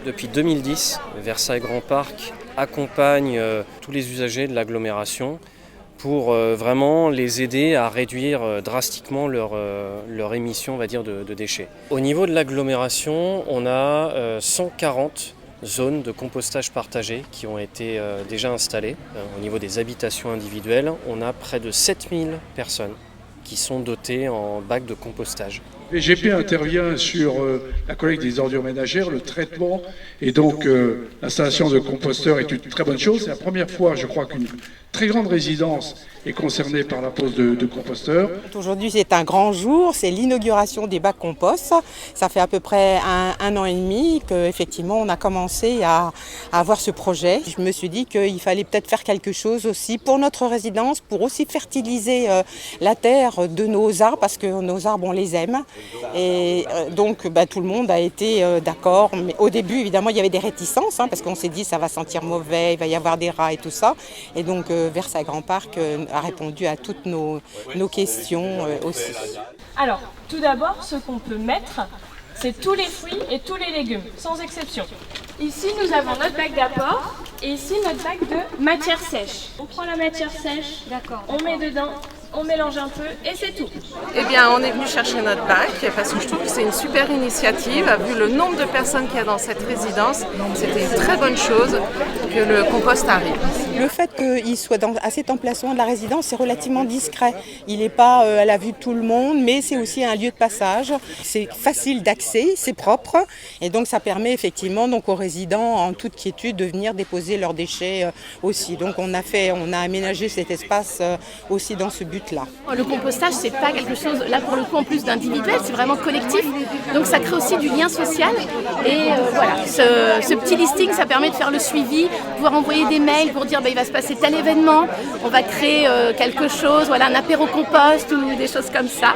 Depuis 2010, Versailles Grand Parc accompagne tous les usagers de l'agglomération pour vraiment les aider à réduire drastiquement leur émission, on va dire, de déchets. Au niveau de l'agglomération, on a 140 zones de compostage partagées qui ont été déjà installées. Au niveau des habitations individuelles, on a près de 7000 personnes qui sont dotées en bacs de compostage. VGP intervient sur la collecte des ordures ménagères, le traitement, et donc l'installation de composteurs est une très bonne chose. C'est la première fois, je crois, qu'une très grande résidence est concernée par la pose de composteurs. Aujourd'hui, c'est un grand jour, c'est l'inauguration des bacs compost. Ça fait à peu près un an et demi qu'effectivement on a commencé à avoir ce projet. Je me suis dit qu'il fallait peut-être faire quelque chose aussi pour notre résidence, pour aussi fertiliser la terre de nos arbres, parce que nos arbres, on les aime. Et donc tout le monde a été d'accord. Mais au début, évidemment, il y avait des réticences, parce qu'on s'est dit ça va sentir mauvais, il va y avoir des rats et tout ça. Et donc Versailles Grand Parc a répondu à toutes nos questions aussi. Alors, tout d'abord, ce qu'on peut mettre, c'est tous les fruits et tous les légumes, sans exception. Ici, nous avons notre bac d'apport et ici, notre bac de matière sèche. On prend la matière sèche, on met dedans, on mélange un peu et c'est tout. Eh bien, on est venu chercher notre bac parce que je trouve que c'est une super initiative. Vu le nombre de personnes qu'il y a dans cette résidence, c'était une très bonne chose que le compost arrive. Le fait qu'il soit à cet emplacement de la résidence, c'est relativement discret. Il n'est pas à la vue de tout le monde, mais c'est aussi un lieu de passage. C'est facile d'accès, c'est propre, et donc ça permet effectivement donc aux résidents en toute quiétude de venir déposer leurs déchets aussi. Donc on a aménagé cet espace aussi dans ce but-là. Le compostage, c'est pas quelque chose, là pour le coup, en plus d'individuel, c'est vraiment collectif. Donc ça crée aussi du lien social. Et voilà, ce petit listing, ça permet de faire le suivi, pouvoir envoyer des mails pour dire il va se passer tel événement, on va créer quelque chose, voilà, un apéro compost ou des choses comme ça.